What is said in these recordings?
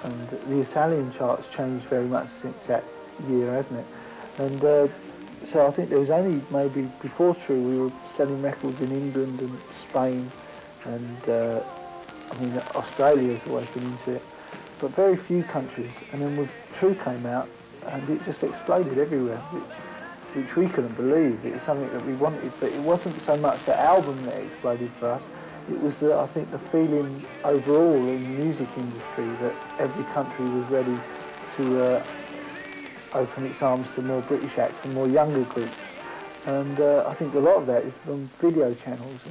and the Italian charts changed very much since that year, hasn't it? And so I think there was only maybe before True we were selling records in England and Spain, and I mean Australia's always been into it, but very few countries. And then with True came out, and it just exploded everywhere, which we couldn't believe. It was something that we wanted, but it wasn't so much the album that exploded for us. It was, I think, the feeling overall in the music industry that every country was ready to open its arms to more British acts and more younger groups. And I think a lot of that is from video channels.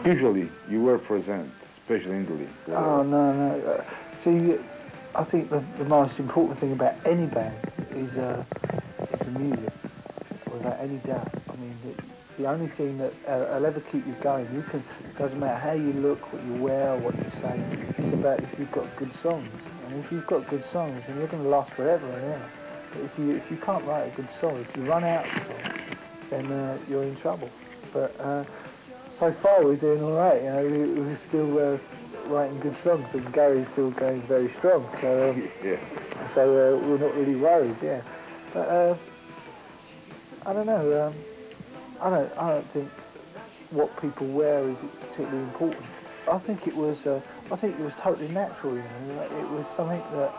Usually you were present, especially in Italy. Oh, no. See, I think the most important thing about any band is the music, without any doubt. I mean, the only thing that will ever keep you going, it doesn't matter how you look, what you wear, what you say, it's about if you've got good songs. And if you've got good songs, then you're going to last forever and ever. But if you can't write a good song, if you run out of songs, then you're in trouble. But so far we're doing all right, you know, we're still writing good songs, and Gary's still going very strong, so, so we're not really worried, yeah. But I don't know, I don't think what people wear is particularly important. I think it was totally natural, you know. It was something that,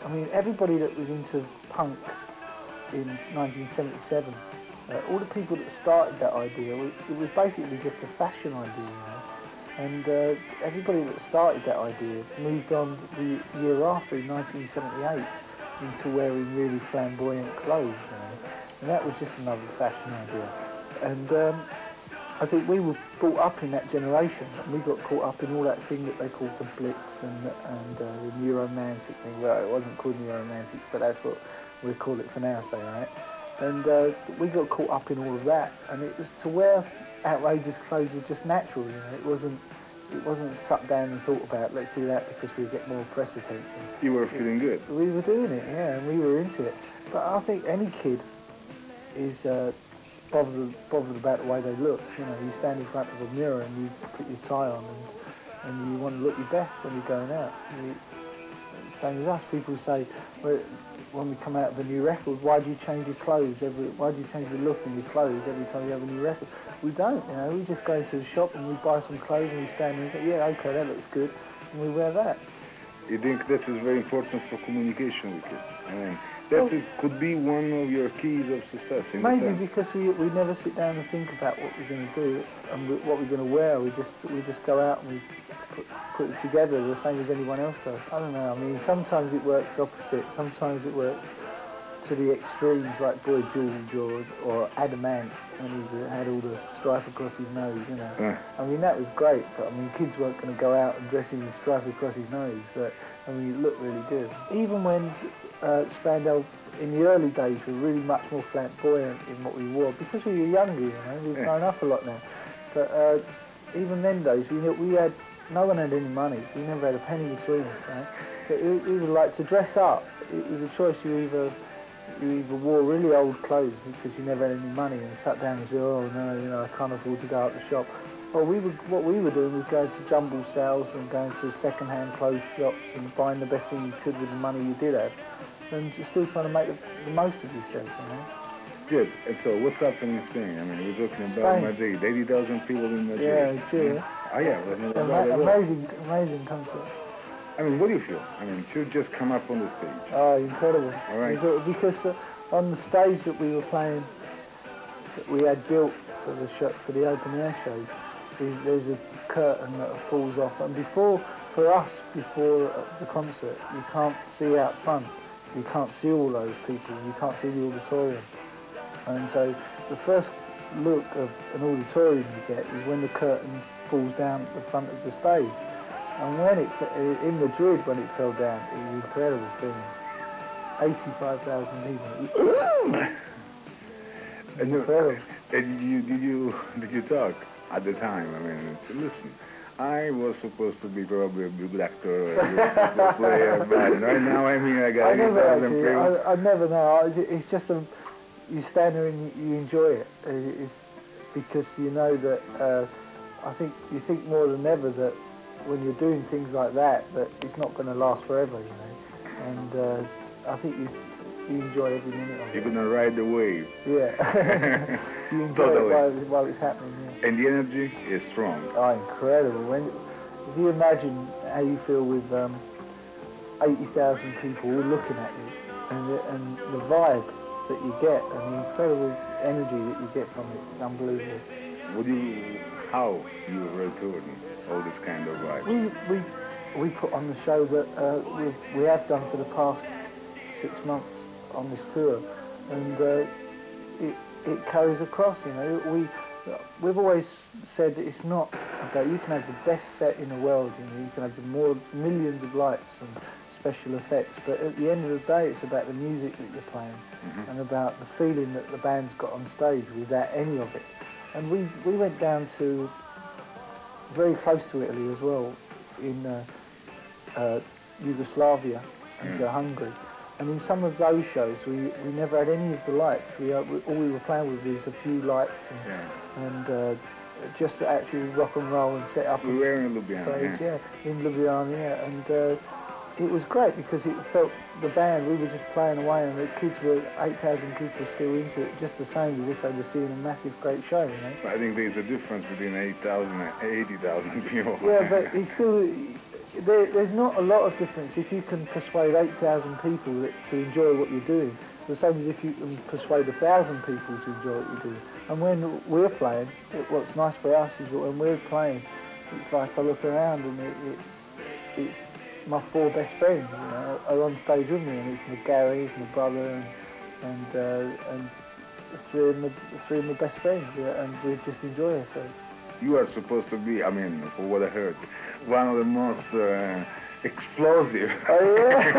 I mean, everybody that was into punk in 1977, all the people that started that idea, it was basically just a fashion idea, you know. And everybody that started that idea moved on the year after, in 1978, into wearing really flamboyant clothes, you know. And that was just another fashion idea. And I think we were brought up in that generation, and we got caught up in all that thing that they called the Blitz and the Neuromantic thing. Well, it wasn't called Neuromantic, but that's what we call it for now, say, right? And we got caught up in all of that, and it was to wear outrageous clothes was just natural, you know. It wasn't sat down and thought about, let's do that because we get more press attention. You were feeling good. We were doing it, yeah, and we were into it. But I think any kid is bothered about the way they look. You know, you stand in front of a mirror and you put your tie on, and you want to look your best when you're going out. Same as us, people say, well, when we come out of a new record, why do you change your clothes why do you change your look in your clothes every time you have a new record? We don't, you know, we just go into the shop and we buy some clothes and we stand there and go, yeah, okay, that looks good, and we wear that. You think that is very important for communication with kids? I mean, could be one of your keys of success, in maybe a sense. Because we never sit down and think about what we're going to do and what we're going to wear. We just go out and we put it together the same as anyone else does. I don't know. I mean, sometimes it works opposite. Sometimes it works to the extremes, like Boy George or Adamant when he had all the stripe across his nose. You know. I mean, that was great. But I mean, kids weren't going to go out and dress him with stripe across his nose. But I mean, it looked really good. Even when Spandau in the early days were really much more flamboyant in what we wore because we were younger, you know. We've grown up a lot now. But even then days, no one had any money. We never had a penny between us, right? But we would like to dress up. It was a choice. You either wore really old clothes because you never had any money and sat down and said, oh no, you know, I can't afford to go out the shop. Well, what we were doing was going to jumble sales and going to second-hand clothes shops and buying the best thing you could with the money you did have, and still trying to make the most of yourself, you know. Good. And so, what's happening in Spain? I mean, we're talking about Madrid, 80,000 people in Madrid. Yeah, it's true. Oh yeah, amazing concert. I mean, what do you feel? I mean, to just come up on the stage. Oh, incredible. All right. Because on the stage that we were playing, that we had built for the open air shows, there's a curtain that falls off, and before the concert, you can't see out front. You can't see all those people. You can't see the auditorium. And so the first look of an auditorium you get is when the curtain falls down at the front of the stage. And when in Madrid, when it fell down, it was an incredible feeling. 85,000 people. Incredible. Did you talk at the time? I mean, listen, I was supposed to be probably a good actor or a good football player, but right now I mean I got 8,000 people. I never know. It's just you stand there and you enjoy it. It's because you know that I think you think more than ever that when you're doing things like that it's not going to last forever, you know. And I think you enjoy every minute of it. You're gonna ride the wave. Yeah. You enjoy Totally. it while it's happening. Yeah. And the energy is strong. Oh, incredible! If you imagine how you feel with 80,000 people all looking at you, and the vibe that you get, and the incredible energy that you get from it, it's unbelievable. How you return all this kind of vibes? We put on the show that we have done for the past 6 months on this tour, and it carries across. You know, we've always said that it's not about you can have the best set in the world. You know, you can have millions of lights and special effects, but at the end of the day, it's about the music that you're playing and about the feeling that the band's got on stage without any of it. And we went down to very close to Italy as well, in Yugoslavia and to Hungary. And in some of those shows, we never had any of the lights. All we were playing with is a few lights and just to actually rock and roll and set up. We were in Ljubljana. In Ljubljana, yeah. And it was great because it felt the band, we were just playing away and the kids were, 8,000 kids were still into it, just the same as if they were seeing a massive, great show, you know. I think there's a difference between 8,000 and 80,000 people. Yeah, but it's still, there's not a lot of difference if you can persuade 8,000 people to enjoy what you're doing, the same as if you can persuade 1,000 people to enjoy what you're doing. And when we're playing, what's nice for us is when we're playing, it's like I look around and it's my 4 best friends, you know, are on stage with me, and it's my Gary, it's my brother, and 3 of my best friends, and we just enjoy ourselves. You are supposed to be, I mean, for what I heard, one of the most explosive. Oh yeah?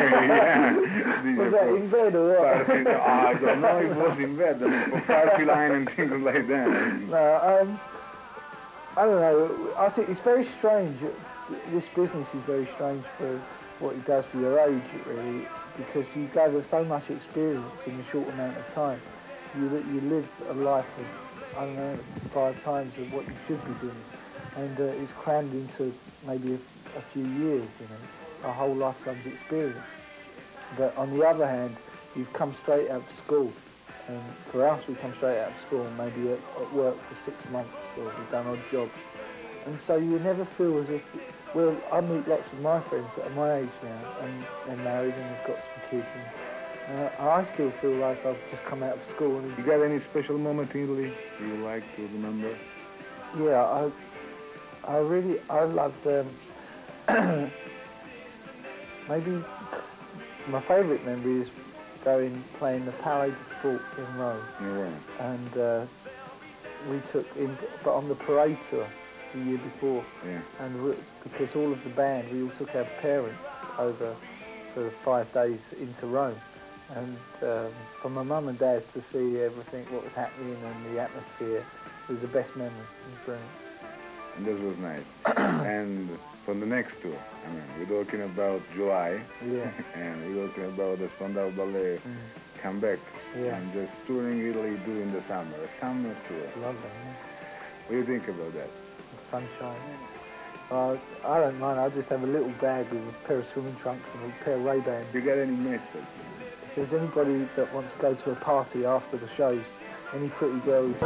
Yeah. Was that in bed or what? I don't know if it was in bed, I mean, for party line and things like that. No, I don't know, I think it's very strange. This business is very strange for what it does for your age, really, because you gather so much experience in a short amount of time. You live a life of, I don't know, 5 times of what you should be doing, and it's crammed into maybe a few years, you know, a whole lifetime's experience. But on the other hand, you've come straight out of school, and for us, we come straight out of school, maybe at work for 6 months, or we've done odd jobs. And so you never feel as if, well, I meet lots of my friends that are my age now, and they're married and they've got some kids, and I still feel like I've just come out of school. And you got any special moment in Italy you like to remember? Yeah, I loved, maybe my favourite memory is playing the Parte 2 in Rome. Yeah. And we took but on the parade tour the year before, and because all of the band, we all took our parents over for 5 days into Rome, and for my mum and dad to see everything, what was happening and the atmosphere, it was the best memory. It was brilliant. And this was nice. And for the next tour, I mean, we're talking about July, and we're talking about the Spandau Ballet comeback, and just touring Italy during the summer, a summer tour. Love that, yeah. What do you think about that? Sunshine. I don't mind. I'll just have a little bag with a pair of swimming trunks and a pair of Ray-Bans. You got any message? If there's anybody that wants to go to a party after the shows, any pretty girls.